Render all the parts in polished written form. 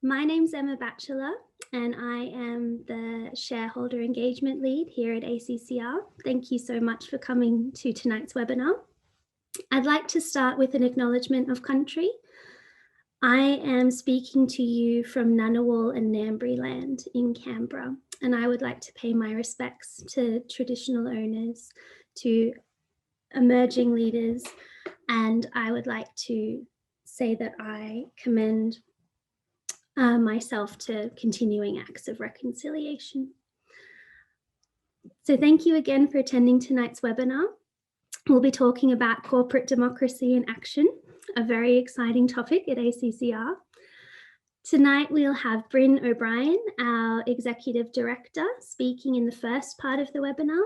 My name's Emma Batchelor, and I am the Shareholder Engagement Lead here at ACCR. Thank you so much for coming to tonight's webinar. I'd like to start with an acknowledgement of country. I am speaking to you from Ngunnawal and Ngambri land in Canberra, and I would like to pay my respects to traditional owners, to emerging leaders, and I would like to say that I commend myself to continuing acts of reconciliation. So thank you again for attending tonight's webinar. We'll be talking about corporate democracy in action, a very exciting topic at ACCR. Tonight we'll have Brynn O'Brien, our Executive Director, speaking in the first part of the webinar.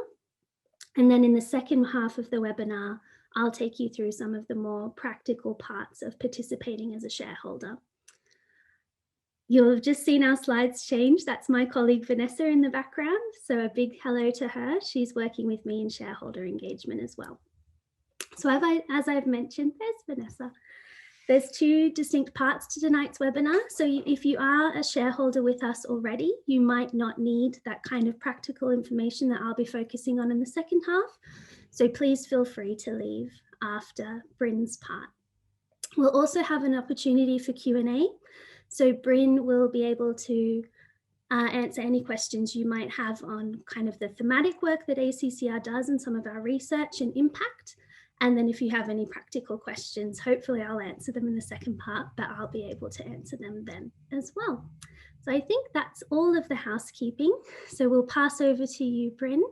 And then in the second half of the webinar, I'll take you through some of the more practical parts of participating as a shareholder. You'll have just seen our slides change. That's my colleague Vanessa in the background. So a big hello to her. She's working with me in shareholder engagement as well. So as I've mentioned, there's Vanessa. There's two distinct parts to tonight's webinar. So if you are a shareholder with us already, you might not need that kind of practical information that I'll be focusing on in the second half. So please feel free to leave after Brynn's part. We'll also have an opportunity for Q&A. So Brynn will be able to answer any questions you might have on kind of the thematic work that ACCR does and some of our research and impact. And then if you have any practical questions, hopefully I'll answer them in the second part, but I'll be able to answer them then as well. So I think that's all of the housekeeping. So we'll pass over to you, Brynn,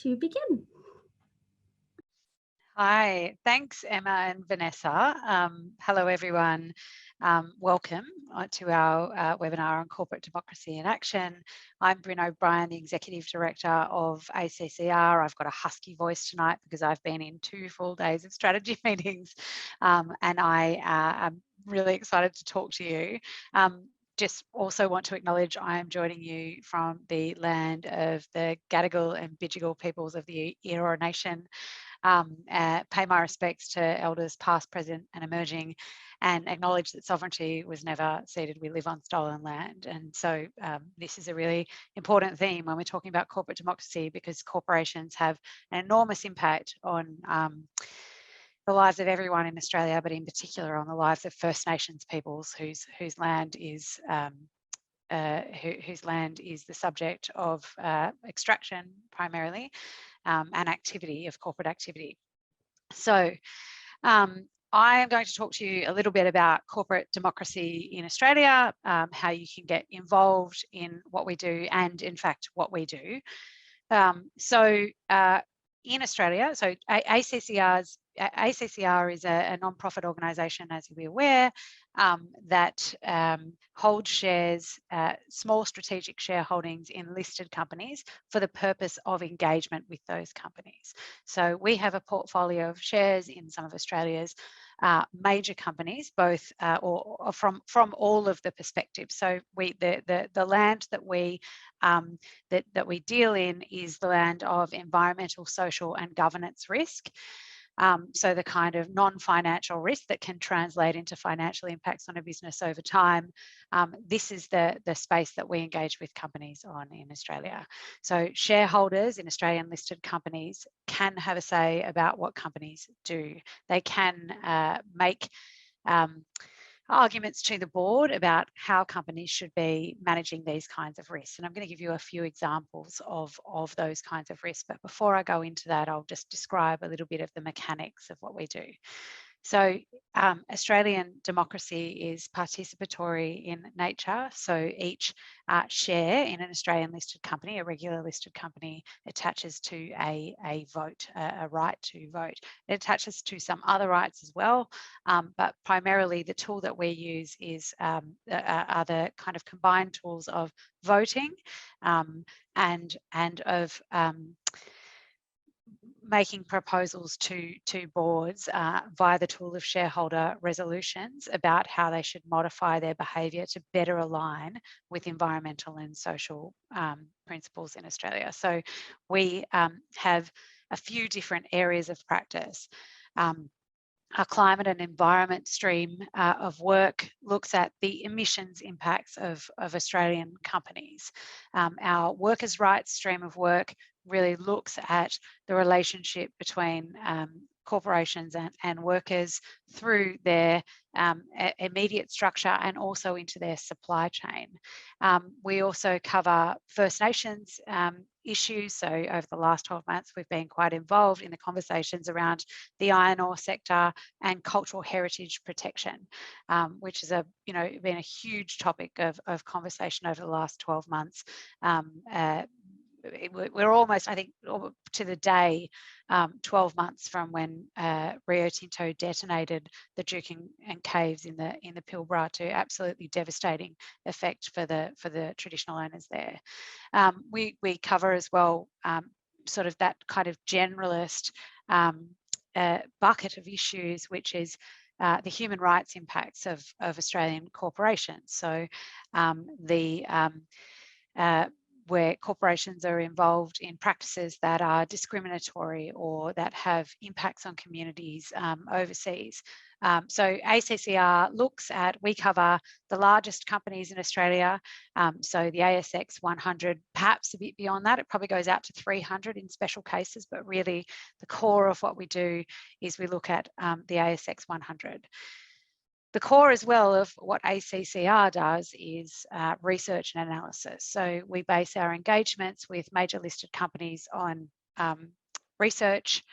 to begin. Hi, thanks Emma and Vanessa. Hello everyone. Welcome to our webinar on corporate democracy in action. I'm Brynn O'Brien, the Executive Director of ACCR. I've got a husky voice tonight because I've been in 2 full days of strategy meetings, and I am really excited to talk to you. Just also want to acknowledge I am joining you from the land of the Gadigal and Bidjigal peoples of the Eora Nation. Pay my respects to elders past, present and emerging, and acknowledge that sovereignty was never ceded. We live on stolen land. And so this is a really important theme when we're talking about corporate democracy, because corporations have an enormous impact on the lives of everyone in Australia, but in particular on the lives of First Nations peoples whose land is the subject of extraction primarily, and activity of corporate activity. So I am going to talk to you a little bit about corporate democracy in Australia, how you can get involved in what we do and in fact what we do. In Australia, so ACCR is a non-profit organisation, as you'll be aware, that holds shares, small strategic shareholdings in listed companies for the purpose of engagement with those companies. So we have a portfolio of shares in some of Australia's major companies, both or from all of the perspectives. So the land that we deal in is the land of environmental, social, and governance risk. So the kind of non-financial risk that can translate into financial impacts on a business over time. This is the space that we engage with companies on in Australia. So shareholders in Australian listed companies can have a say about what companies do. They can make arguments to the board about how companies should be managing these kinds of risks. And I'm going to give you a few examples of those kinds of risks. But before I go into that, I'll just describe a little bit of the mechanics of what we do. So Australian democracy is participatory in nature. So each share in an Australian listed company, a regular listed company, attaches to a vote, a right to vote. It attaches to some other rights as well, but primarily the tool that we use is are the kind of combined tools of voting and of making proposals to boards via the tool of shareholder resolutions about how they should modify their behaviour to better align with environmental and social principles in Australia. So we have a few different areas of practice. Our climate and environment stream of work looks at the emissions impacts of Australian companies. Our workers' rights stream of work really looks at the relationship between corporations and workers through their immediate structure and also into their supply chain. We also cover First Nations issues. So over the last 12 months, we've been quite involved in the conversations around the iron ore sector and cultural heritage protection, which has been a huge topic of conversation over the last 12 months. We're almost, I think, to the day, 12 months from when Rio Tinto detonated the Duke and Caves in the Pilbara to absolutely devastating effect for the traditional owners there. We cover as well sort of that kind of generalist bucket of issues, which is the human rights impacts of Australian corporations. So where corporations are involved in practices that are discriminatory or that have impacts on communities overseas. So ACCR we cover the largest companies in Australia. So the ASX 100, perhaps a bit beyond that, it probably goes out to 300 in special cases, but really the core of what we do is we look at the ASX 100. The core as well of what ACCR does is research and analysis. So we base our engagements with major listed companies on research,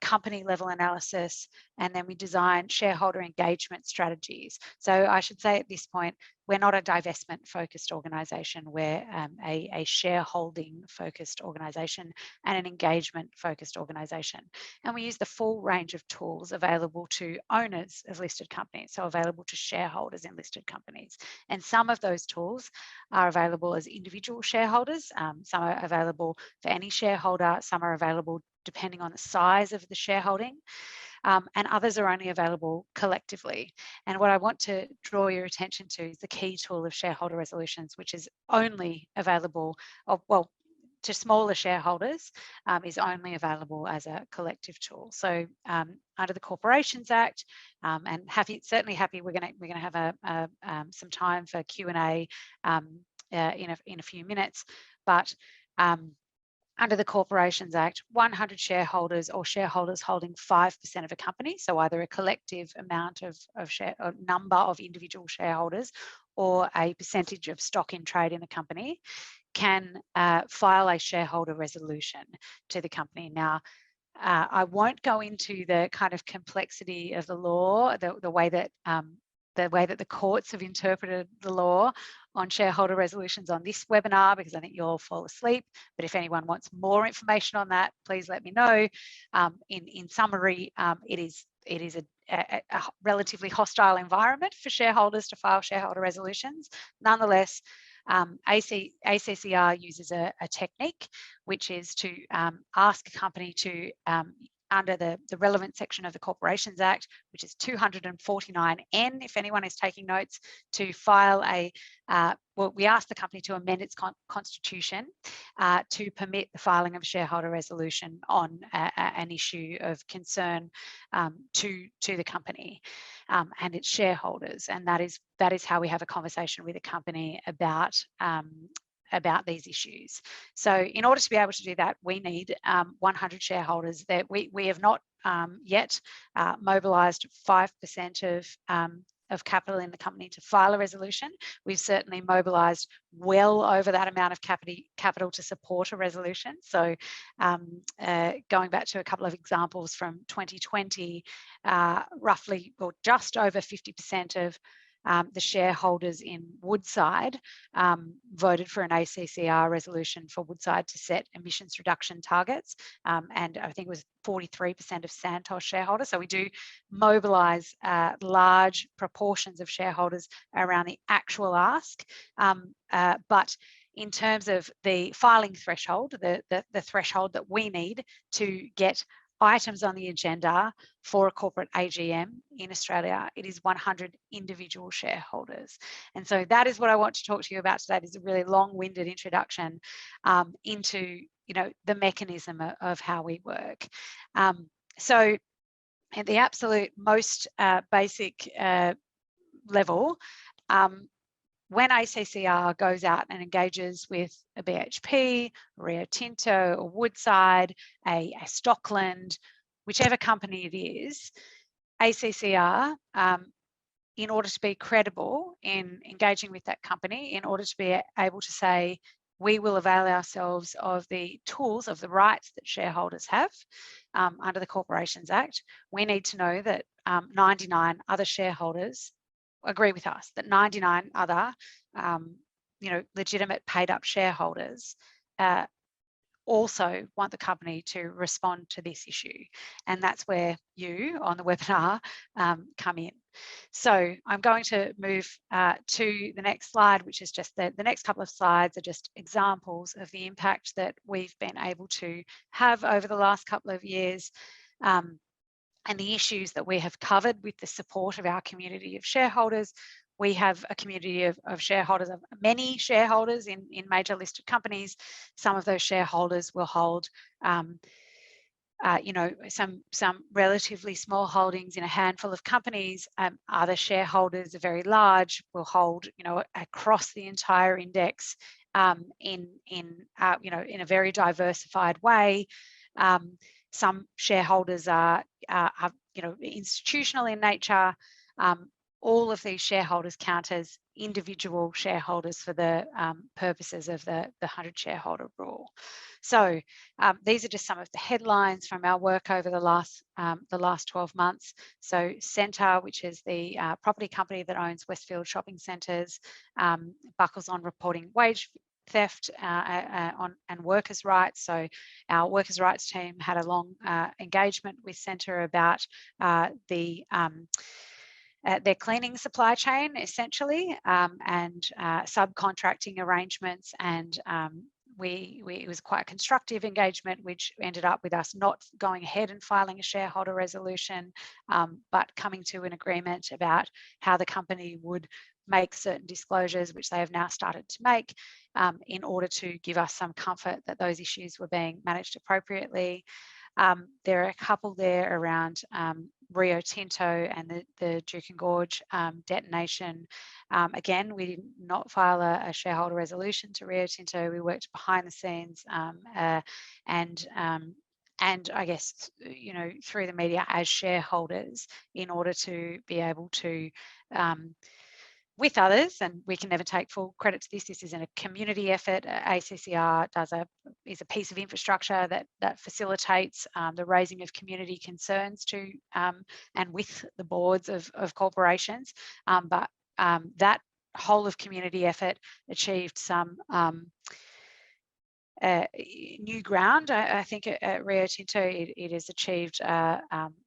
company level analysis, and then we design shareholder engagement strategies. So I should say at this point, we're not a divestment focused organisation, we're a shareholding focused organisation and an engagement focused organisation. And we use the full range of tools available to owners of listed companies, so available to shareholders in listed companies. And some of those tools are available as individual shareholders, some are available for any shareholder, some are available depending on the size of the shareholding, and others are only available collectively. And what I want to draw your attention to is the key tool of shareholder resolutions, which is only available, to smaller shareholders, is only available as a collective tool. So under the Corporations Act, and certainly happy we're going to have some time for Q&A in a few minutes, but under the Corporations Act, 100 shareholders or shareholders holding 5% of a company, so either a collective amount of number of individual shareholders or a percentage of stock in trade in a company, can file a shareholder resolution to the company. Now, I won't go into the kind of complexity of the law, the way that the courts have interpreted the law on shareholder resolutions on this webinar, because I think you'll fall asleep. But if anyone wants more information on that, please let me know. In summary, it is a relatively hostile environment for shareholders to file shareholder resolutions. Nonetheless, ACCR uses a technique, which is to ask a company to, under the relevant section of the Corporations Act, which is 249N, if anyone is taking notes, to file we ask the company to amend its constitution to permit the filing of a shareholder resolution on an issue of concern to the company and its shareholders. And that is how we have a conversation with a company about these issues. So in order to be able to do that, we need 100 shareholders. That we have not yet mobilised 5% of capital in the company to file a resolution. We've certainly mobilised well over that amount of capital to support a resolution. So going back to a couple of examples from 2020, roughly or just over 50% of the shareholders in Woodside voted for an ACCR resolution for Woodside to set emissions reduction targets, and I think it was 43% of Santos shareholders. So we do mobilise large proportions of shareholders around the actual ask, but in terms of the filing threshold, the threshold that we need to get items on the agenda for a corporate AGM in Australia, it is 100 individual shareholders. And so that is what I want to talk to you about today. This is a really long-winded introduction into the mechanism of how we work. So at the absolute most basic level, when ACCR goes out and engages with a BHP, Rio Tinto, or Woodside, a Stockland, whichever company it is, ACCR, in order to be credible in engaging with that company, in order to be able to say, we will avail ourselves of the tools, of the rights that shareholders have under the Corporations Act, we need to know that 99 other shareholders agree with us, that 99 other legitimate paid up shareholders also want the company to respond to this issue. And that's where you on the webinar come in. So I'm going to move to the next slide, which is just the next couple of slides are just examples of the impact that we've been able to have over the last couple of years, and the issues that we have covered with the support of our community of shareholders. We have a community of shareholders, of many shareholders in major listed companies. Some of those shareholders will hold some relatively small holdings in a handful of companies. Other shareholders are very large, will hold, across the entire index in a very diversified way. Some shareholders are institutional in nature. All of these shareholders count as individual shareholders for the purposes of the 100 shareholder rule. So these are just some of the headlines from our work over the last 12 months. So Centre, which is the property company that owns Westfield shopping centres, buckles on reporting wage theft and workers' rights. So our workers' rights team had a long engagement with Centre about their cleaning supply chain, essentially, and subcontracting arrangements. And it was quite a constructive engagement, which ended up with us not going ahead and filing a shareholder resolution, but coming to an agreement about how the company would make certain disclosures, which they have now started to make, in order to give us some comfort that those issues were being managed appropriately. There are a couple there around Rio Tinto and the Duke and Gorge detonation. Again, we did not file a shareholder resolution to Rio Tinto. We worked behind the scenes and I guess, through the media as shareholders in order to be able to with others, and we can never take full credit to this. This is in a community effort. ACCR is a piece of infrastructure that facilitates the raising of community concerns to and with the boards of corporations. But that whole of community effort achieved some new ground. I think at Rio Tinto it has achieved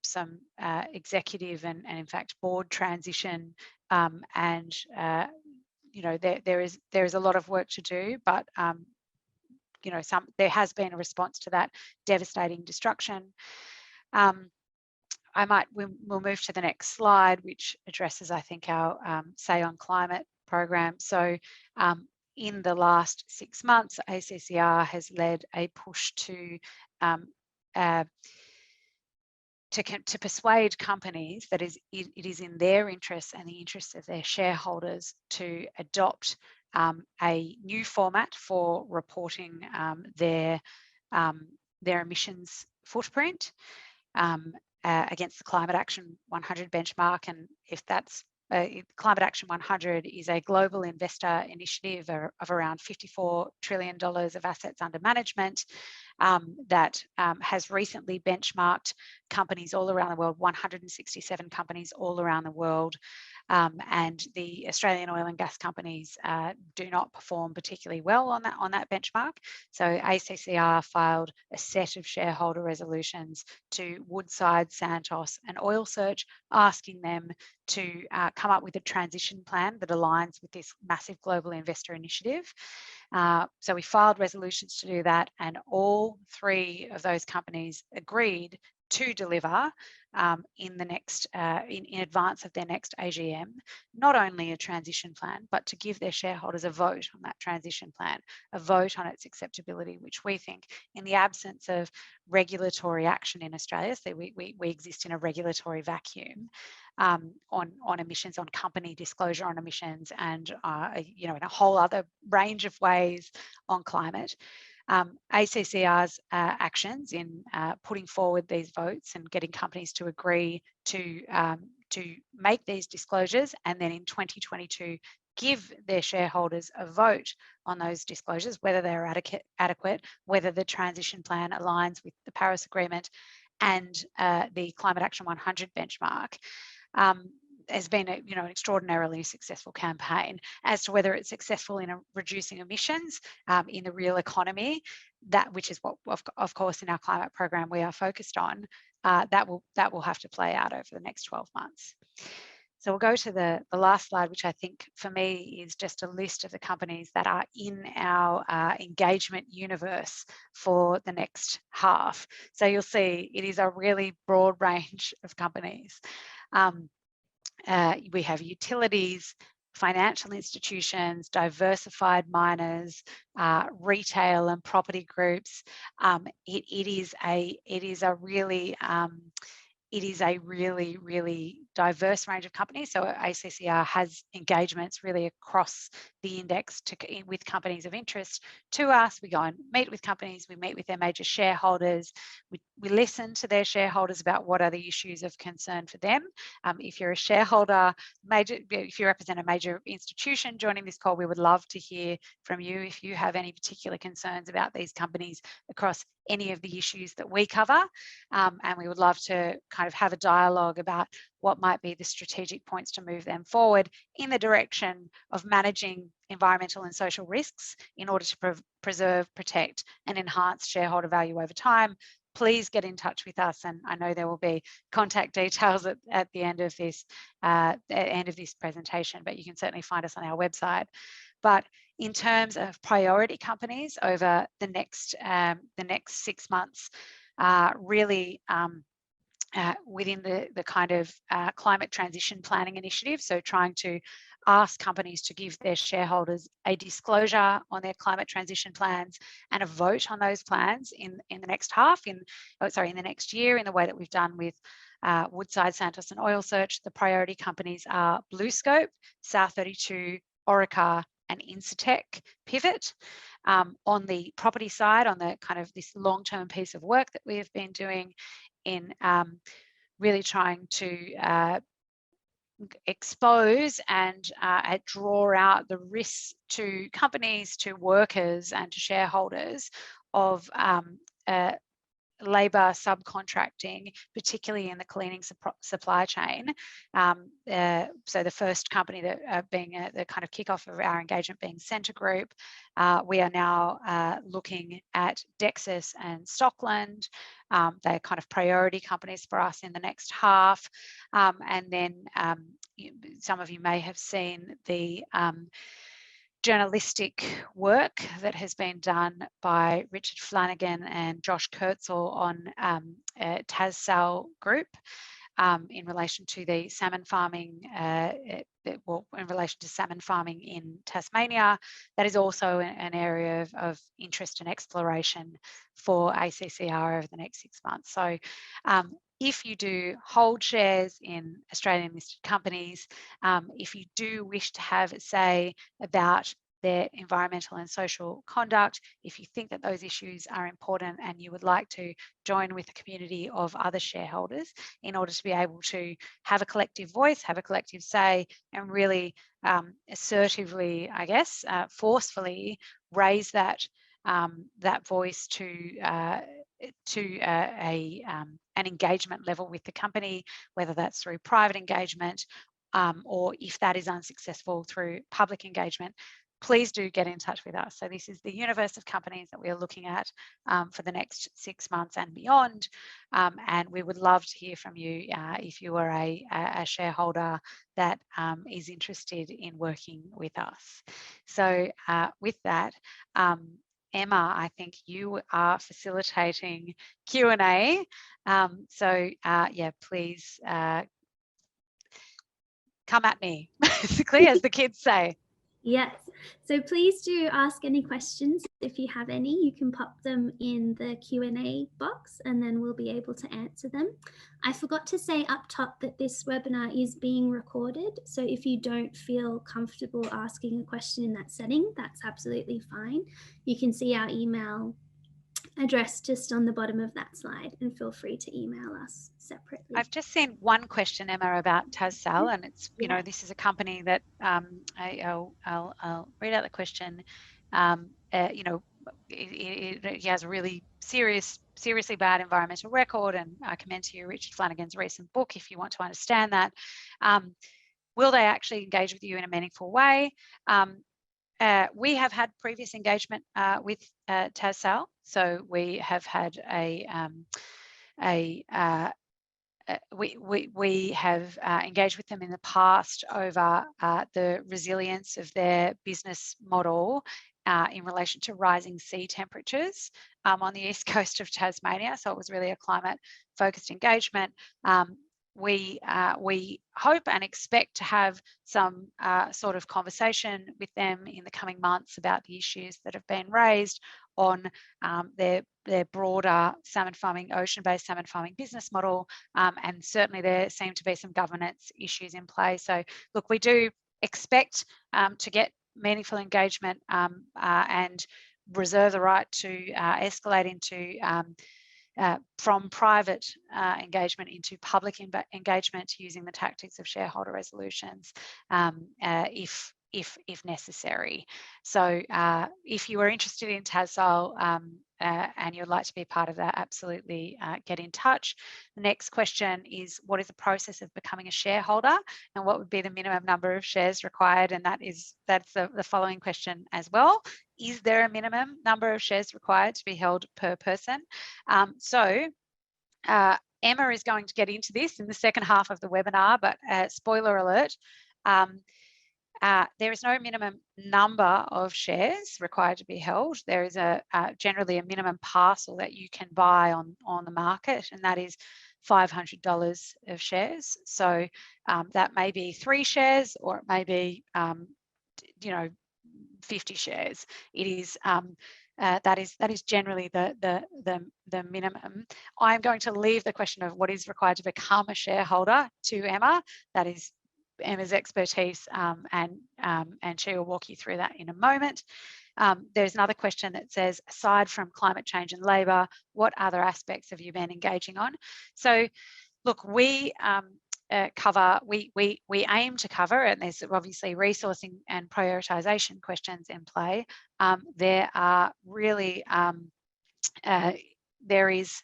some executive and in fact board transition, and there is a lot of work to do, but there has been a response to that devastating destruction. We'll move to the next slide, which addresses, I think, our Say on Climate program. So in the last 6 months, ACCR has led a push to persuade companies that it is in their interests and the interests of their shareholders to adopt a new format for reporting their emissions footprint against the Climate Action 100 benchmark. And if that's Climate Action 100 is a global investor initiative of around $54 trillion of assets under management that has recently benchmarked companies all around the world, 167 companies all around the world. And the Australian oil and gas companies do not perform particularly well on that benchmark. So ACCR filed a set of shareholder resolutions to Woodside, Santos and Oil Search, asking them to come up with a transition plan that aligns with this massive global investor initiative. So we filed resolutions to do that, and all 3 of those companies agreed to deliver in the next in advance of their next AGM, not only a transition plan, but to give their shareholders a vote on that transition plan, a vote on its acceptability, which we think, in the absence of regulatory action in Australia, so we exist in a regulatory vacuum on emissions, on company disclosure on emissions, and in a whole other range of ways on climate. ACCR's actions in putting forward these votes and getting companies to agree to make these disclosures, and then in 2022 give their shareholders a vote on those disclosures, whether they're adequate, whether the transition plan aligns with the Paris Agreement and the Climate Action 100 benchmark. Has been an extraordinarily successful campaign. As to whether it's successful in reducing emissions in the real economy, which is what, of course, in our climate program we are focused on, that will have to play out over the next 12 months. So we'll go to the last slide, which I think for me is just a list of the companies that are in our engagement universe for the next half. So you'll see it is a really broad range of companies. We have utilities, financial institutions, diversified miners, retail and property groups. It is a really diverse range of companies. So ACCR has engagements really across the index with companies of interest to us. We go and meet with companies, we meet with their major shareholders, we listen to their shareholders about what are the issues of concern for them. If you're a shareholder, if you represent a major institution joining this call, we would love to hear from you if you have any particular concerns about these companies across any of the issues that we cover. And we would love to kind of have a dialogue about what might be the strategic points to move them forward in the direction of managing environmental and social risks in order to preserve, protect, and enhance shareholder value over time. Please get in touch with us, and I know there will be contact details at the end of this presentation, but you can certainly find us on our website. But in terms of priority companies over the next 6 months, really within the kind of climate transition planning initiative, so trying to ask companies to give their shareholders a disclosure on their climate transition plans and a vote on those plans in the next half, in the next year, in the way that we've done with Woodside, Santos and Oil Search. The priority companies are BlueScope, South32, Orica and Incitec Pivot. On the property side, on the kind of this long-term piece of work that we have been doing in really trying to expose and draw out the risks to companies, to workers and to shareholders of labour subcontracting, particularly in the cleaning supply chain. So the first company that being the kind of kickoff of our engagement being Scentre Group. We are now looking at Dexus and Stockland. They're kind of priority companies for us in the next half. And then some of you may have seen the journalistic work that has been done by Richard Flanagan and Josh Kurtzel on TasSal Group in relation to the salmon farming, in relation to salmon farming in Tasmania. That is also an area of interest and exploration for ACCR over the next 6 months. So if you do hold shares in Australian listed companies, if you do wish to have a say about their environmental and social conduct, if you think that those issues are important and you would like to join with a community of other shareholders in order to be able to have a collective voice, have a collective say, and really assertively, I guess, forcefully raise that voice to an engagement level with the company, whether that's through private engagement or if that is unsuccessful through public engagement, please do get in touch with us. So this is the universe of companies that we are looking at for the next 6 months and beyond. And we would love to hear from you if you are a shareholder that is interested in working with us. So with that, Emma, I think you are facilitating Q&A. Yeah, please come at me, basically, as the kids say. Yes, so please do ask any questions. If you have any, you can pop them in the Q&A box and then we'll be able to answer them. I forgot to say up top that this webinar is being recorded, so if you don't feel comfortable asking a question in that setting, that's absolutely fine. You can see our email address just on the bottom of that slide, and feel free to email us separately. I've just seen one question, Emma, about Tassal, and it's, you know, this is a company that I'll read out the question. You know, he has a really seriously bad environmental record, and I commend to you Richard Flanagan's recent book if you want to understand that. Will they actually engage with you in a meaningful way? We have had previous engagement with Tassal, so we have had we have engaged with them in the past over the resilience of their business model in relation to rising sea temperatures on the east coast of Tasmania. So it was really a climate-focused engagement. We hope and expect to have some sort of conversation with them in the coming months about the issues that have been raised on their broader salmon farming, ocean-based salmon farming business model, and certainly there seem to be some governance issues in play. So look, we do expect to get meaningful engagement and reserve the right to escalate into from private engagement into public engagement using the tactics of shareholder resolutions if necessary. So if you are interested in Tassal and you'd like to be part of that, absolutely get in touch. The next question is, what is the process of becoming a shareholder and what would be the minimum number of shares required? And that's the following question as well. Is there a minimum number of shares required to be held per person? Emma is going to get into this in the second half of the webinar, but spoiler alert, there is no minimum number of shares required to be held. There is generally a minimum parcel that you can buy on the market, and that is $500 of shares. So that may be 3 shares, or it may be, 50 shares. It is that is generally the minimum. I'm going to leave the question of what is required to become a shareholder to Emma. That is Emma's expertise, and she will walk you through that in a moment. There's another question that says, aside from climate change and labour, what other aspects have you been engaging on? So, look, we aim to cover, and there's obviously resourcing and prioritisation questions in play. There are really there is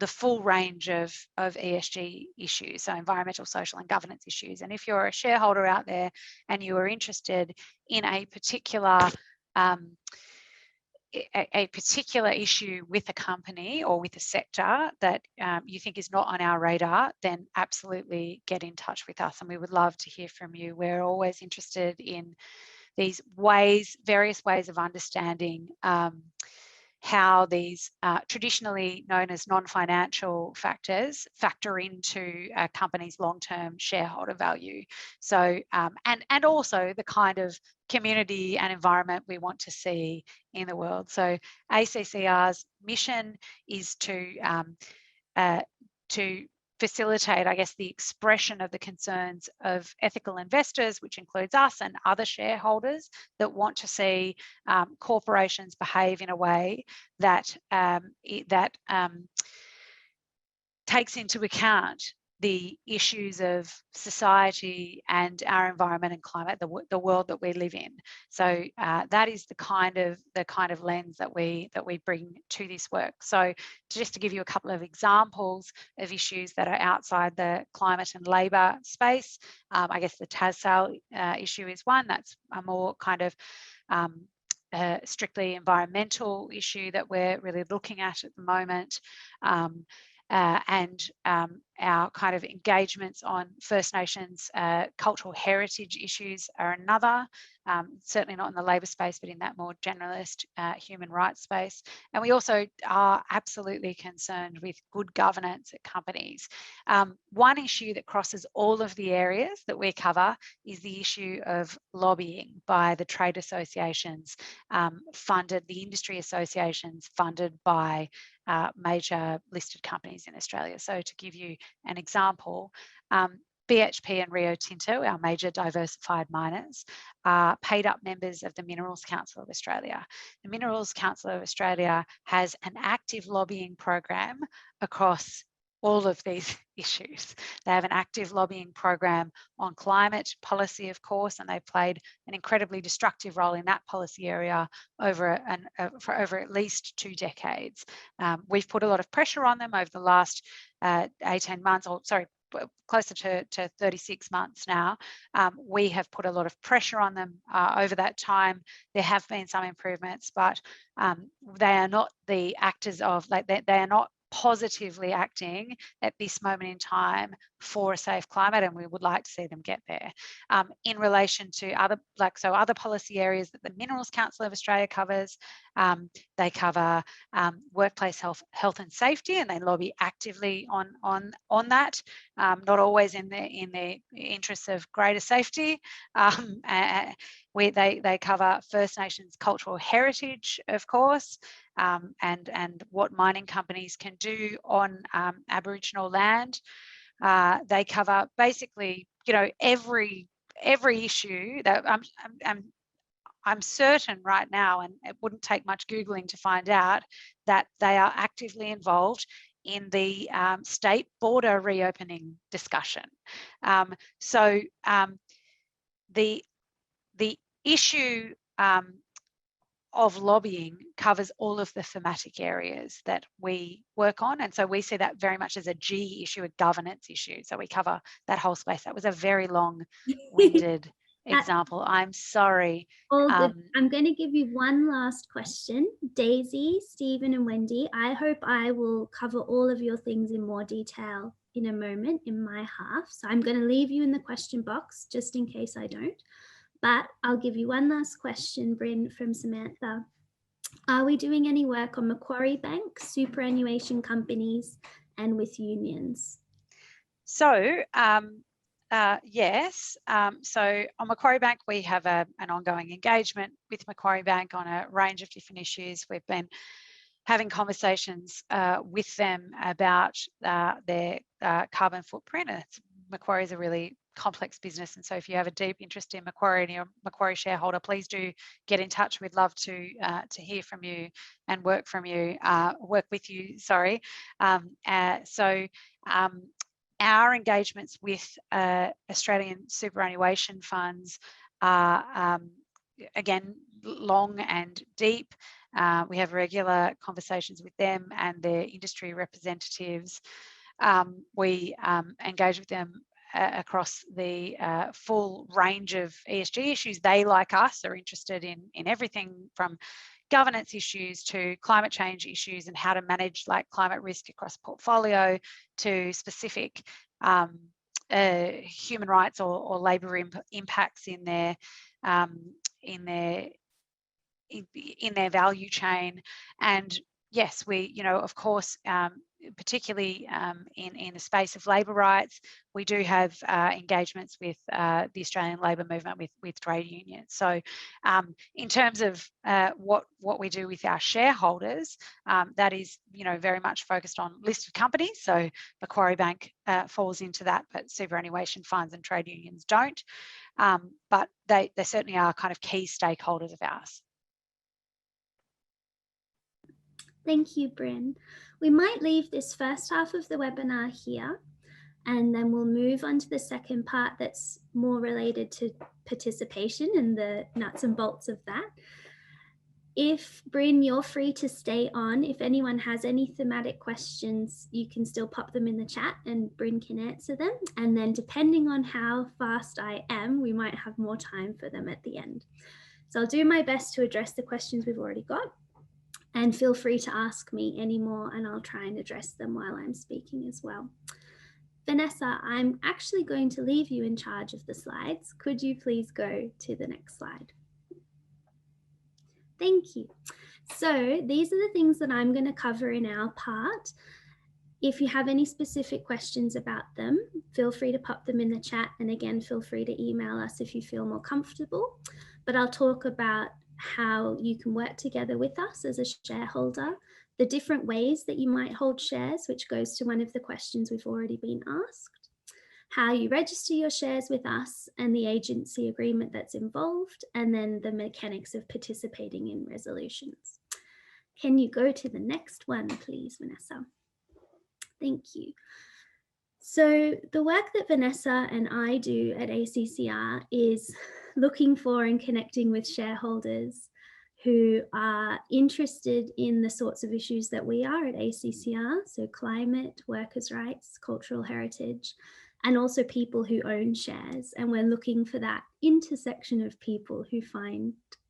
the full range of ESG issues, so environmental, social and governance issues. And if you're a shareholder out there and you are interested in a particular issue with a company or with a sector that you think is not on our radar, then absolutely get in touch with us, and we would love to hear from you. We're always interested in these various ways of understanding how these traditionally known as non-financial factors factor into a company's long-term shareholder value. So, and also the kind of community and environment we want to see in the world. So ACCR's mission is to facilitate, I guess, the expression of the concerns of ethical investors, which includes us and other shareholders that want to see corporations behave in a way that takes into account the issues of society and our environment and climate, the world that we live in. So that is the kind of lens that we bring to this work. So just to give you a couple of examples of issues that are outside the climate and labour space, I guess the Tassal issue is one. That's a more kind of strictly environmental issue that we're really looking at the moment. and our kind of engagements on First Nations cultural heritage issues are another, certainly not in the labour space, but in that more generalist human rights space. And we also are absolutely concerned with good governance at companies. One issue that crosses all of the areas that we cover is the issue of lobbying by the trade associations funded, the industry associations funded by major listed companies in Australia. So to give you an example, BHP and Rio Tinto, our major diversified miners, are paid up members of the Minerals Council of Australia. The Minerals Council of Australia has an active lobbying program across all of these issues. They have an active lobbying program on climate policy, of course, and they've played an incredibly destructive role in that policy area for over at least 2 decades. We've put a lot of pressure on them over the last 18 months, or sorry, closer to 36 months now. We have put a lot of pressure on them over that time. There have been some improvements, but they are not the actors of, like, they are not positively acting at this moment in time for a safe climate, and we would like to see them get there. In relation to other policy areas that the Minerals Council of Australia covers, they cover workplace health and safety, and they lobby actively on that, not always in the interests of greater safety. They cover First Nations cultural heritage, of course, and what mining companies can do on Aboriginal land. They cover basically, every issue that I'm certain right now, and it wouldn't take much Googling to find out, that they are actively involved in the state border reopening discussion. So the issue of lobbying covers all of the thematic areas that we work on. And so we see that very much as a G issue, a governance issue. So we cover that whole space. That was a very long-winded example. I'm sorry. All good. I'm going to give you one last question. Daisy, Stephen and Wendy, I hope I will cover all of your things in more detail in a moment in my half. So I'm going to leave you in the question box just in case I don't. But I'll give you one last question, Brynn, from Samantha. Are we doing any work on Macquarie Bank, superannuation companies, and with unions? So, yes. So on Macquarie Bank, we have an ongoing engagement with Macquarie Bank on a range of different issues. We've been having conversations with them about their carbon footprint. Macquarie is a really complex business, and so if you have a deep interest in Macquarie and you're a Macquarie shareholder, please do get in touch. We'd love to hear from you and work with you. Sorry. Our engagements with Australian superannuation funds are again long and deep. We have regular conversations with them and their industry representatives. We engage with them across the full range of ESG issues. They, like us, are interested in everything from governance issues to climate change issues and how to manage climate risk across portfolio, to specific human rights or labour impacts in their value chain. And yes, we, of course, particularly in the space of labour rights, we do have engagements with the Australian labour movement, with trade unions. So in terms of what we do with our shareholders, that is, very much focused on listed companies. So Macquarie Bank falls into that, but superannuation funds and trade unions don't. But they certainly are kind of key stakeholders of ours. Thank you, Brynn. We might leave this first half of the webinar here, and then we'll move on to the second part that's more related to participation and the nuts and bolts of that. If, Brynn, you're free to stay on. If anyone has any thematic questions, you can still pop them in the chat and Brynn can answer them. And then depending on how fast I am, we might have more time for them at the end. So I'll do my best to address the questions we've already got. And feel free to ask me any more and I'll try and address them while I'm speaking as well. Vanessa, I'm actually going to leave you in charge of the slides. Could you please go to the next slide? Thank you. So these are the things that I'm going to cover in our part. If you have any specific questions about them, feel free to pop them in the chat. And again, feel free to email us if you feel more comfortable. But I'll talk about how you can work together with us as a shareholder, the different ways that you might hold shares, which goes to one of the questions we've already been asked, how you register your shares with us and the agency agreement that's involved, and then the mechanics of participating in resolutions. Can you go to the next one, please, Vanessa? Thank you. So the work that Vanessa and I do at ACCR is looking for and connecting with shareholders who are interested in the sorts of issues that we are at ACCR, so climate, workers' rights, cultural heritage, and also people who own shares. And we're looking for that intersection of people who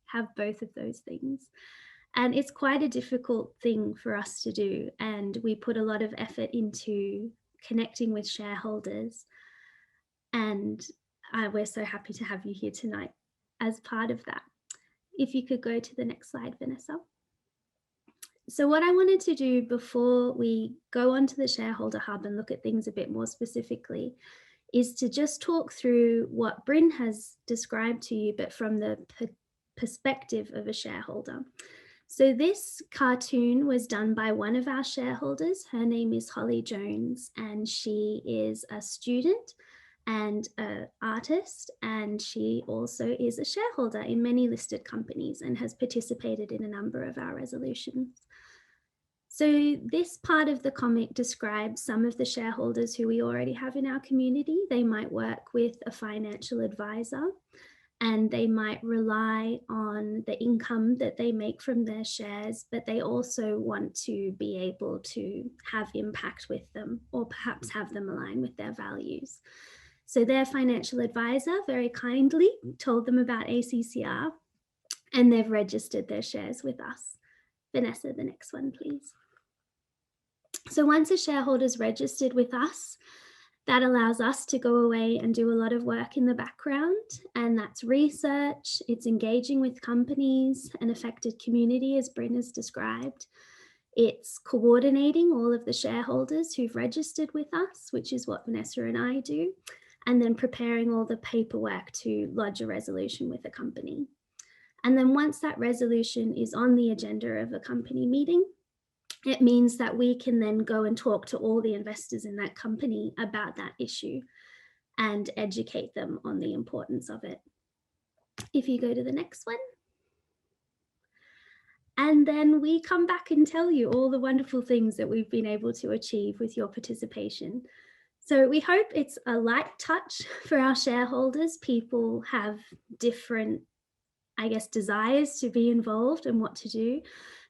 have both of those things. And it's quite a difficult thing for us to do. And we put a lot of effort into connecting with shareholders. And we're so happy to have you here tonight as part of that. If you could go to the next slide, Vanessa. So what I wanted to do before we go onto the Shareholder Hub and look at things a bit more specifically is to just talk through what Brynn has described to you, but from the perspective of a shareholder. So this cartoon was done by one of our shareholders. Her name is Holly Jones, and she is a student and an artist, and she also is a shareholder in many listed companies and has participated in a number of our resolutions. So this part of the comic describes some of the shareholders who we already have in our community. They might work with a financial advisor, and they might rely on the income that they make from their shares, but they also want to be able to have impact with them, or perhaps have them align with their values. So their financial advisor very kindly told them about ACCR, and they've registered their shares with us. Vanessa, the next one, please. So once a shareholder's registered with us, that allows us to go away and do a lot of work in the background, and that's research, it's engaging with companies and affected community, as Brynn has described. It's coordinating all of the shareholders who've registered with us, which is what Vanessa and I do, and then preparing all the paperwork to lodge a resolution with a company. And then once that resolution is on the agenda of a company meeting, it means that we can then go and talk to all the investors in that company about that issue and educate them on the importance of it. If you go to the next one. And then we come back and tell you all the wonderful things that we've been able to achieve with your participation. So we hope it's a light touch for our shareholders. People have different, desires to be involved and what to do.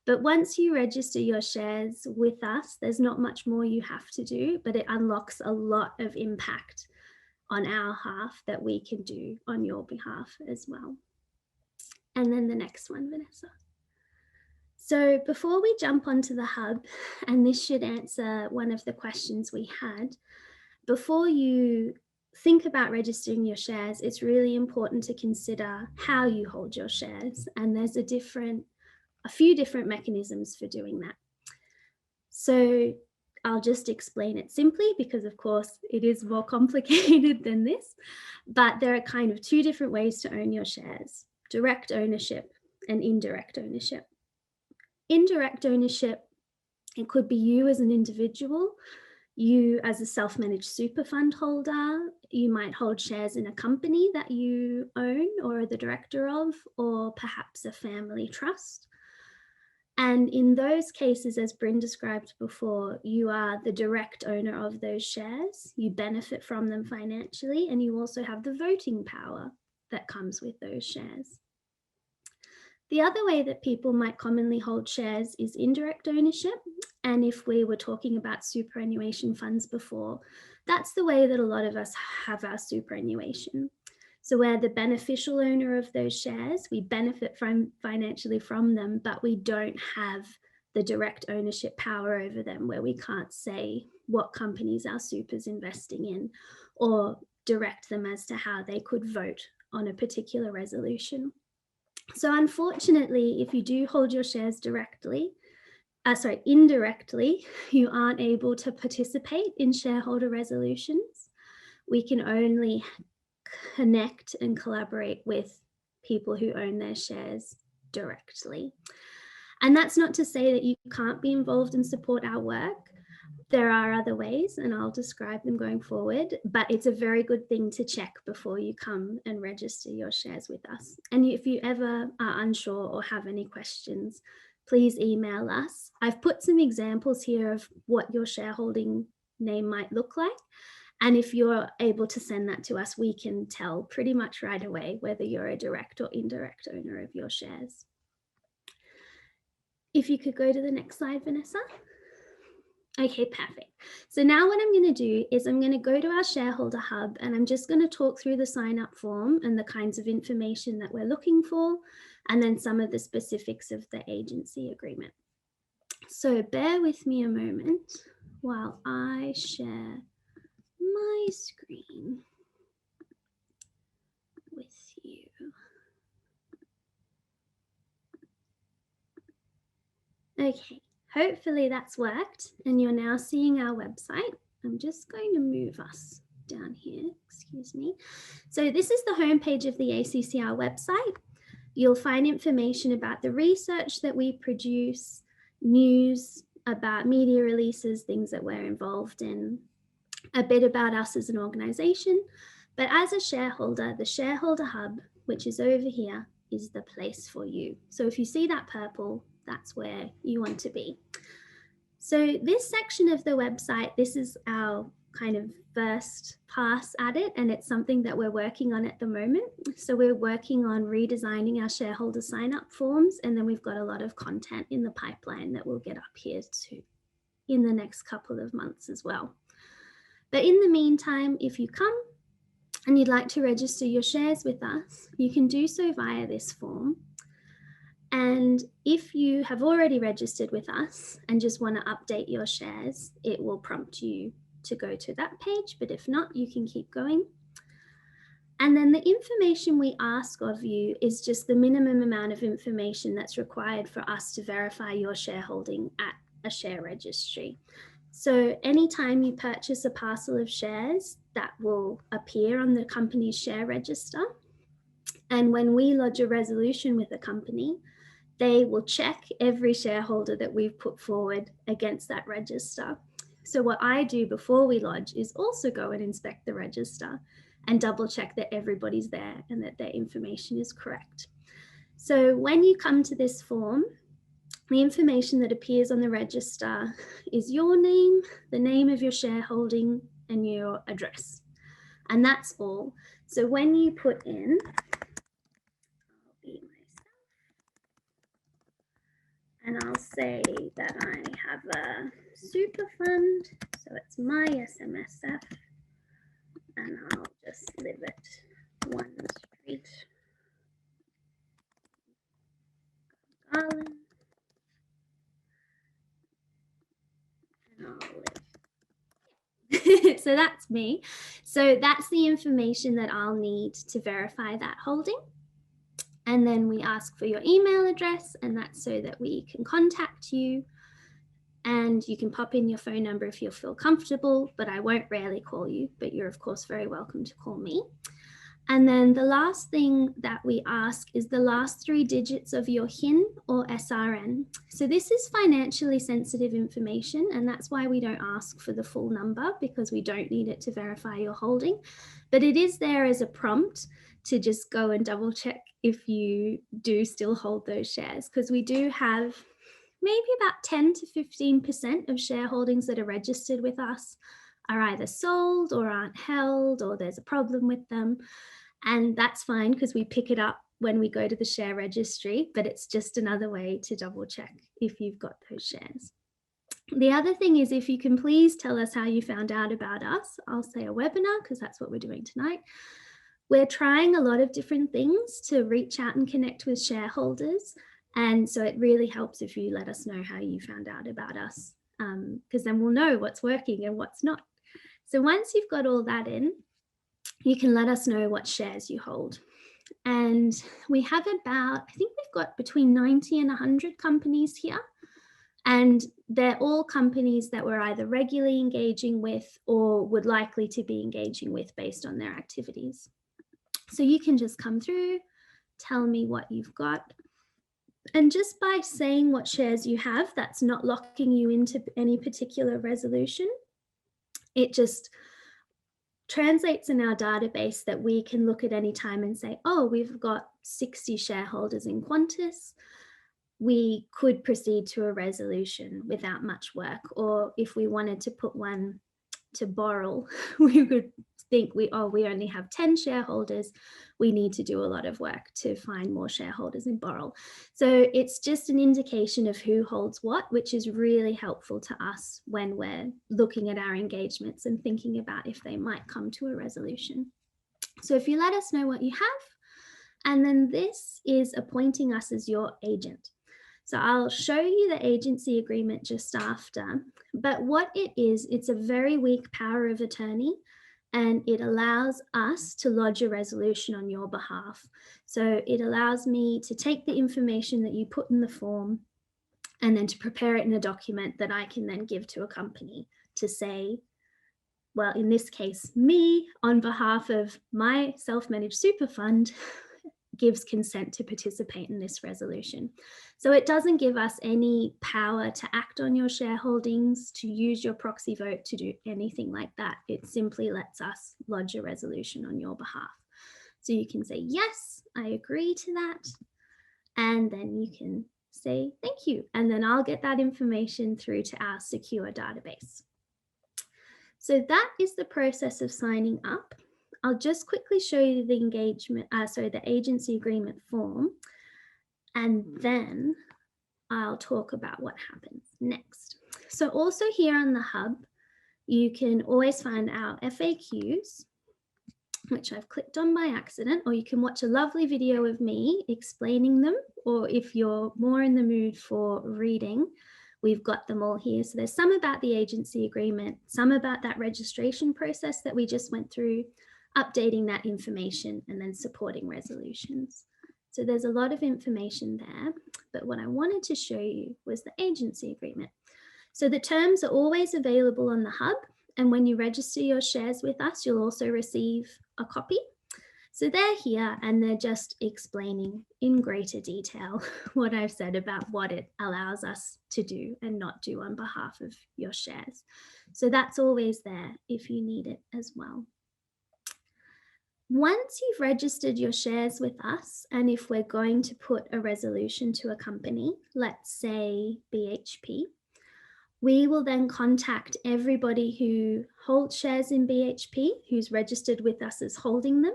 But once you register your shares with us, there's not much more you have to do, but it unlocks a lot of impact on our half that we can do on your behalf as well. And then the next one, Vanessa. So before we jump onto the hub, and this should answer one of the questions we had, before you think about registering your shares, it's really important to consider how you hold your shares. And there's a few different mechanisms for doing that. So I'll just explain it simply because, of course, it is more complicated than this, but there are kind of two different ways to own your shares: direct ownership and indirect ownership. Indirect ownership, it could be you as an individual, you as a self-managed super fund holder, you might hold shares in a company that you own or are the director of, or perhaps a family trust. And in those cases, as Brynn described before, you are the direct owner of those shares, you benefit from them financially, and you also have the voting power that comes with those shares. The other way that people might commonly hold shares is indirect ownership. And if we were talking about superannuation funds before, that's the way that a lot of us have our superannuation. So we're the beneficial owner of those shares. We benefit financially from them, but we don't have the direct ownership power over them, where we can't say what companies our super's investing in or direct them as to how they could vote on a particular resolution. So unfortunately, if you do hold your shares indirectly, you aren't able to participate in shareholder resolutions. We can only connect and collaborate with people who own their shares directly. And that's not to say that you can't be involved and support our work. There are other ways, and I'll describe them going forward, but it's a very good thing to check before you come and register your shares with us. And if you ever are unsure or have any questions, please email us. I've put some examples here of what your shareholding name might look like. And if you're able to send that to us, we can tell pretty much right away whether you're a direct or indirect owner of your shares. If you could go to the next slide, Vanessa. Okay, perfect. So now what I'm going to do is I'm going to go to our shareholder hub, and I'm just going to talk through the sign up form and the kinds of information that we're looking for, and then some of the specifics of the agency agreement. So bear with me a moment while I share my screen with you. Okay, hopefully that's worked and you're now seeing our website. I'm just going to move us down here, excuse me. So this is the homepage of the ACCR website. You'll find information about the research that we produce, news about media releases, things that we're involved in, a bit about us as an organization. But as a shareholder, the shareholder hub, which is over here, is the place for you. So if you see that purple, that's where you want to be. So this section of the website, this is our kind of first pass at it, and it's something that we're working on at the moment. So we're working on redesigning our shareholder sign-up forms, and then we've got a lot of content in the pipeline that we'll get up here to in the next couple of months as well. But in the meantime, if you come and you'd like to register your shares with us, you can do so via this form. And if you have already registered with us and just want to update your shares, it will prompt you to go to that page. But if not, you can keep going. And then the information we ask of you is just the minimum amount of information that's required for us to verify your shareholding at a share registry. So anytime you purchase a parcel of shares, that will appear on the company's share register. And when we lodge a resolution with a company, they will check every shareholder that we've put forward against that register. So what I do before we lodge is also go and inspect the register and double check that everybody's there and that their information is correct. So when you come to this form, the information that appears on the register is your name, the name of your shareholding, and your address. And that's all. So when you put in, and I'll say that I have a super fund, so it's my SMSF, and I'll just live at 1 Street, Garland, and I'll live. So that's me. So that's the information that I'll need to verify that holding. And then we ask for your email address, and that's so that we can contact you. And you can pop in your phone number if you feel comfortable, but I won't rarely call you, but you're of course very welcome to call me. And then the last thing that we ask is the last 3 digits of your HIN or SRN. So this is financially sensitive information, and that's why we don't ask for the full number, because we don't need it to verify your holding. But it is there as a prompt to just go and double check if you do still hold those shares, because we do have maybe about 10 to 15% of shareholdings that are registered with us are either sold or aren't held, or there's a problem with them. And that's fine, because we pick it up when we go to the share registry, but it's just another way to double check if you've got those shares. The other thing is, if you can please tell us how you found out about us. I'll say a webinar, because that's what we're doing tonight. We're trying a lot of different things to reach out and connect with shareholders. And so it really helps if you let us know how you found out about us, because then we'll know what's working and what's not. So once you've got all that in, you can let us know what shares you hold. And we have about, I think we've got between 90 and 100 companies here. And they're all companies that we're either regularly engaging with or would likely to be engaging with based on their activities. So you can just come through, tell me what you've got. And just by saying what shares you have, that's not locking you into any particular resolution. It just translates in our database that we can look at any time and say, oh, we've got 60 shareholders in Qantas. We could proceed to a resolution without much work. Or if we wanted to put one to Borrell, we could think we only have 10 shareholders. We need to do a lot of work to find more shareholders in Borrell. So it's just an indication of who holds what, which is really helpful to us when we're looking at our engagements and thinking about if they might come to a resolution. So if you let us know what you have, and then this is appointing us as your agent. So I'll show you the agency agreement just after, but what it is, it's a very weak power of attorney, and it allows us to lodge a resolution on your behalf. So it allows me to take the information that you put in the form and then to prepare it in a document that I can then give to a company to say, well, in this case, me on behalf of my self-managed super fund gives consent to participate in this resolution. So it doesn't give us any power to act on your shareholdings, to use your proxy vote, to do anything like that. It simply lets us lodge a resolution on your behalf. So you can say, yes, I agree to that. And then you can say, thank you. And then I'll get that information through to our secure database. So that is the process of signing up. I'll just quickly show you the the agency agreement form, and then I'll talk about what happens next. So also here on the hub, you can always find our FAQs, which I've clicked on by accident, or you can watch a lovely video of me explaining them, or if you're more in the mood for reading, we've got them all here. So there's some about the agency agreement, some about that registration process that we just went through, updating that information, and then supporting resolutions. So there's a lot of information there, but what I wanted to show you was the agency agreement. So the terms are always available on the hub, and when you register your shares with us, you'll also receive a copy. So they're here, and they're just explaining in greater detail what I've said about what it allows us to do and not do on behalf of your shares. So that's always there if you need it as well. Once you've registered your shares with us, and if we're going to put a resolution to a company, let's say BHP, we will then contact everybody who holds shares in BHP, who's registered with us as holding them,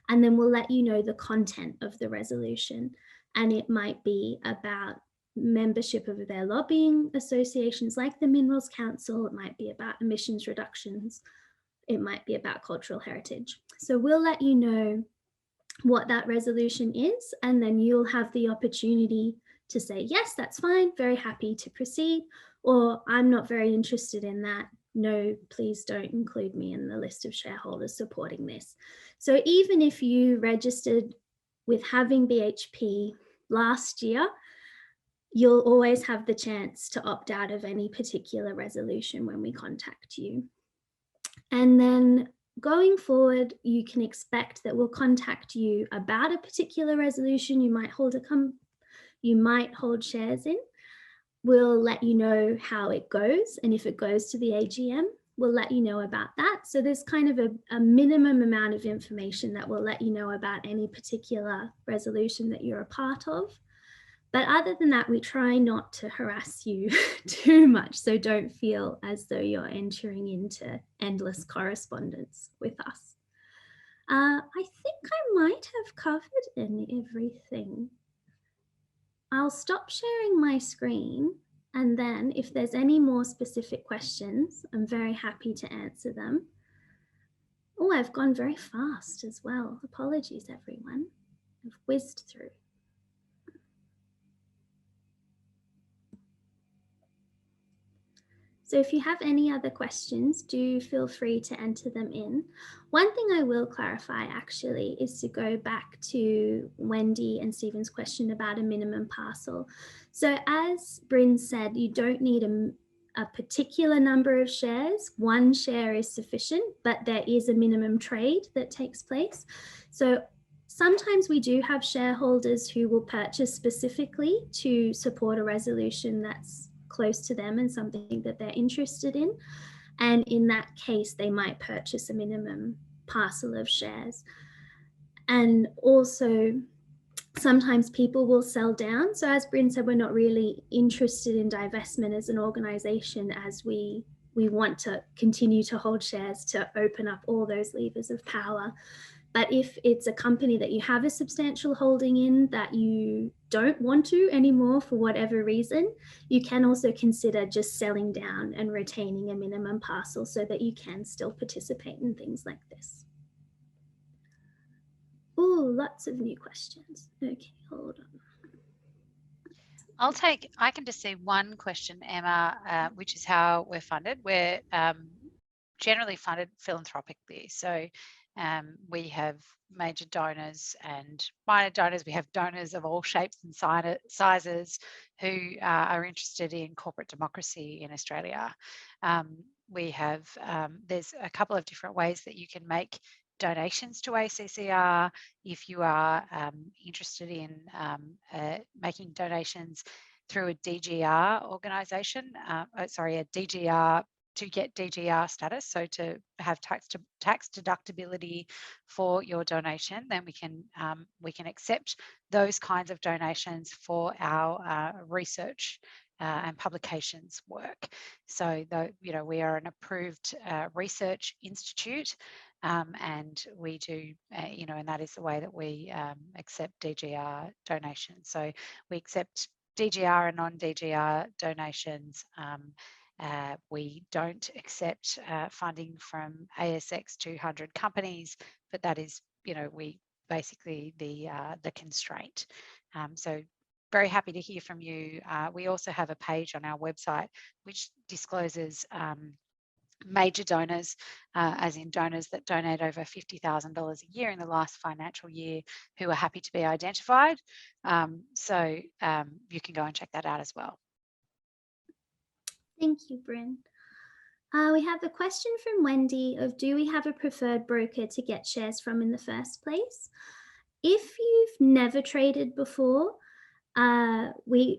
and then we'll let you know the content of the resolution. And it might be about membership of their lobbying associations like the Minerals Council, it might be about emissions reductions, it might be about cultural heritage. So we'll let you know what that resolution is, and then you'll have the opportunity to say, yes, that's fine, very happy to proceed, or I'm not very interested in that. No, please don't include me in the list of shareholders supporting this. So even if you registered with having BHP last year, you'll always have the chance to opt out of any particular resolution when we contact you. And then going forward, you can expect that we'll contact you about a particular resolution you might hold shares in. We'll let you know how it goes, and if it goes to the AGM, we'll let you know about that. So there's kind of a minimum amount of information that will let you know about any particular resolution that you're a part of. But other than that, we try not to harass you too much, so don't feel as though you're entering into endless correspondence with us. I think I might have covered everything. I'll stop sharing my screen, and then if there's any more specific questions, I'm very happy to answer them. Oh, I've gone very fast as well. Apologies, everyone. I've whizzed through. So if you have any other questions, do feel free to enter them in. One thing I will clarify actually is to go back to Wendy and Stephen's question about a minimum parcel. So as Brynn said, you don't need a particular number of shares. One share is sufficient, but there is a minimum trade that takes place. So sometimes we do have shareholders who will purchase specifically to support a resolution that's close to them and something that they're interested in. And in that case, they might purchase a minimum parcel of shares. And also, sometimes people will sell down. So as Brynn said, we're not really interested in divestment as an organisation, as we want to continue to hold shares to open up all those levers of power. But if it's a company that you have a substantial holding in that you don't want to anymore for whatever reason, you can also consider just selling down and retaining a minimum parcel so that you can still participate in things like this. Oh, lots of new questions. Okay, hold on. I can just see one question, Emma, which is how we're funded. We're generally funded philanthropically. So we have major donors and minor donors. We have donors of all shapes and sizes who are interested in corporate democracy in Australia. We have, there's a couple of different ways that you can make donations to ACCR. If you are interested in making donations through a DGR organisation, a DGR, to get DGR status, so to have tax deductibility for your donation, then we can accept those kinds of donations for our research and publications work. So we are an approved research institute, and we do, and that is the way that we accept DGR donations. So we accept DGR and non-DGR donations. We don't accept funding from ASX 200 companies, but that is, we basically the constraint. So very happy to hear from you. We also have a page on our website which discloses major donors, as in donors that donate over $50,000 a year in the last financial year, who are happy to be identified. So you can go and check that out as well. Thank you, Brynn. We have a question from Wendy of, do we have a preferred broker to get shares from in the first place? If you've never traded before, we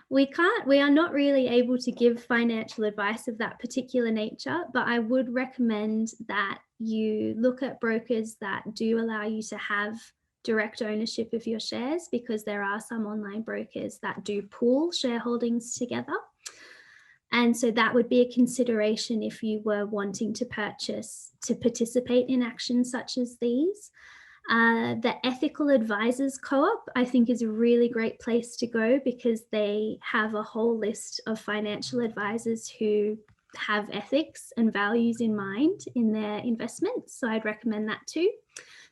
are not really able to give financial advice of that particular nature, but I would recommend that you look at brokers that do allow you to have direct ownership of your shares, because there are some online brokers that do pool shareholdings together. And so that would be a consideration if you were wanting to participate in actions such as these. The Ethical Advisors Co-op, I think, is a really great place to go, because they have a whole list of financial advisors who have ethics and values in mind in their investments. So I'd recommend that too.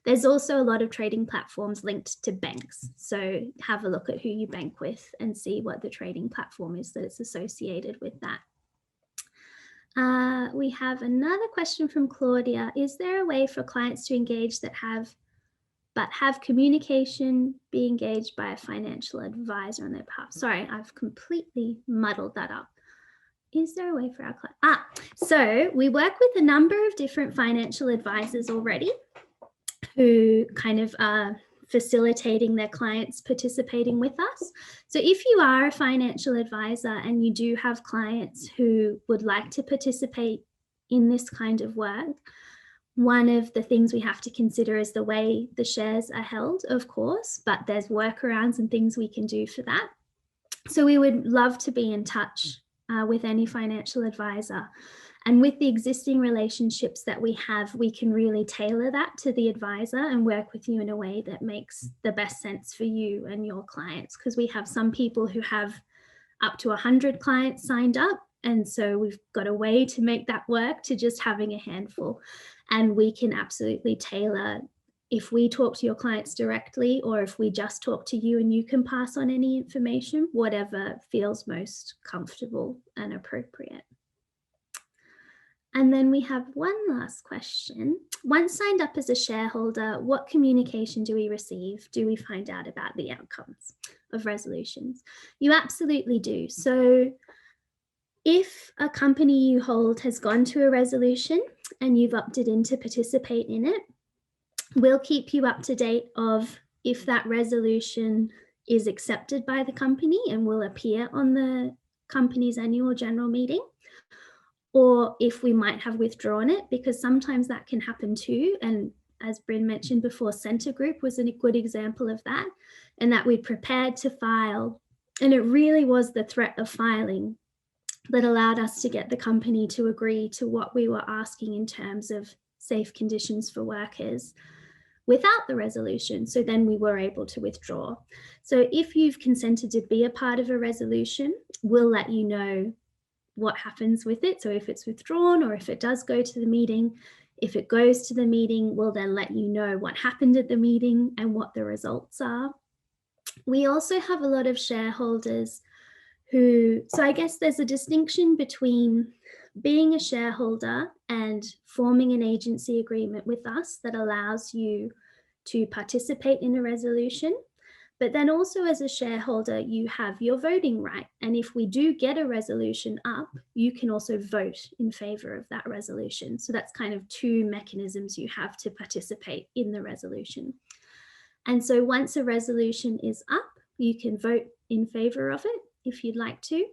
There's also a lot of trading platforms linked to banks. So have a look at who you bank with and see what the trading platform is that it's associated with that. We have another question from Claudia. Is there a way for clients to engage that have communication be engaged by a financial advisor on their behalf? Sorry, I've completely muddled that up. Is there a way for our clients? So we work with a number of different financial advisors already, who kind of are facilitating their clients participating with us. So if you are a financial advisor and you do have clients who would like to participate in this kind of work, one of the things we have to consider is the way the shares are held, of course, but there's workarounds and things we can do for that. So we would love to be in touch with any financial advisor. And with the existing relationships that we have, we can really tailor that to the advisor and work with you in a way that makes the best sense for you and your clients. Because we have some people who have up to 100 clients signed up, And so we've got a way to make that work to just having a handful. And we can absolutely tailor if we talk to your clients directly, or if we just talk to you and you can pass on any information, whatever feels most comfortable and appropriate. And then we have one last question. Once signed up as a shareholder, what communication do we receive? Do we find out about the outcomes of resolutions? You absolutely do. So if a company you hold has gone to a resolution and you've opted in to participate in it, we'll keep you up to date of if that resolution is accepted by the company and will appear on the company's annual general meeting, or if we might have withdrawn it, because sometimes that can happen too. And as Brynn mentioned before, Centre Group was a good example of that, and that we prepared to file, and it really was the threat of filing that allowed us to get the company to agree to what we were asking in terms of safe conditions for workers without the resolution. So then we were able to withdraw. So if you've consented to be a part of a resolution, we'll let you know what happens with it. So if it's withdrawn or if it does go to the meeting, if it goes to the meeting, we'll then let you know what happened at the meeting and what the results are. We also have a lot of shareholders who, so I guess there's a distinction between being a shareholder and forming an agency agreement with us that allows you to participate in a resolution. But then also as a shareholder, you have your voting right. And if we do get a resolution up, you can also vote in favor of that resolution. So that's kind of two mechanisms you have to participate in the resolution. And so once a resolution is up, you can vote in favor of it if you'd like to.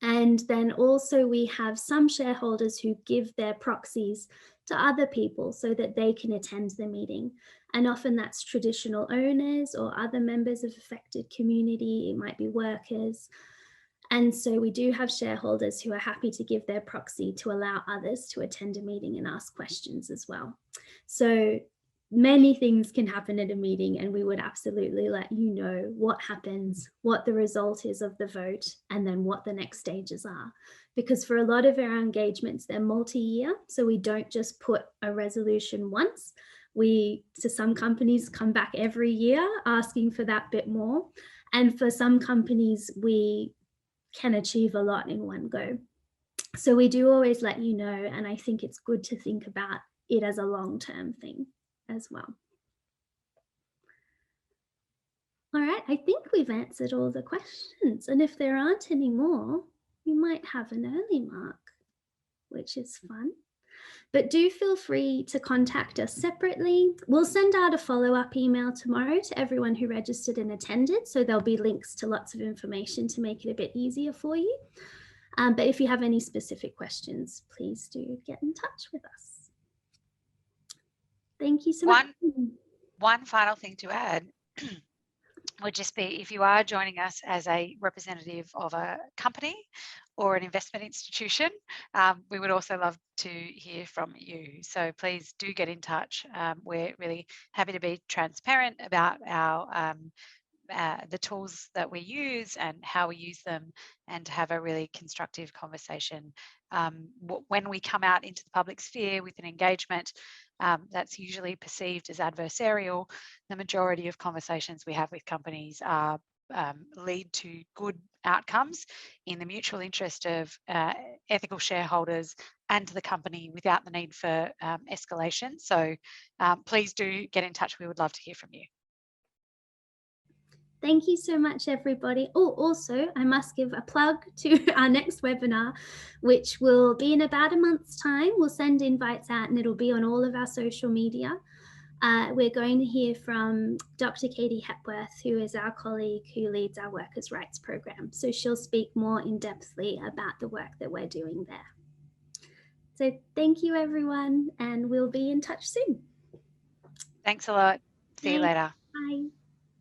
And then also we have some shareholders who give their proxies to other people so that they can attend the meeting. And often that's traditional owners or other members of affected community. It might be workers. And so we do have shareholders who are happy to give their proxy to allow others to attend a meeting and ask questions as well. So many things can happen at a meeting, and we would absolutely let you know what happens, what the result is of the vote, and then what the next stages are. Because for a lot of our engagements, they're multi-year. So we don't just put a resolution once. To some companies, come back every year asking for that bit more. And for some companies, we can achieve a lot in one go. So we do always let you know, and I think it's good to think about it as a long-term thing as well. All right, I think we've answered all the questions, and if there aren't any more, we might have an early mark, which is fun. But do feel free to contact us separately. We'll send out a follow-up email tomorrow to everyone who registered and attended, so there'll be links to lots of information to make it a bit easier for you. But if you have any specific questions, please do get in touch with us. Thank you so much. One final thing to add would just be, if you are joining us as a representative of a company or an investment institution, we would also love to hear from you. So please do get in touch. We're really happy to be transparent about our the tools that we use and how we use them, and to have a really constructive conversation. When we come out into the public sphere with an engagement that's usually perceived as adversarial, the majority of conversations we have with companies are lead to good outcomes in the mutual interest of ethical shareholders and the company, without the need for escalation. So please do get in touch. We would love to hear from you. Thank you so much, everybody. Oh, also, I must give a plug to our next webinar, which will be in about a month's time. We'll send invites out and it'll be on all of our social media. We're going to hear from Dr. Katie Hepworth, who is our colleague who leads our workers' rights program. So she'll speak more in-depthly about the work that we're doing there. So thank you, everyone, and we'll be in touch soon. Thanks a lot. See you later. Bye.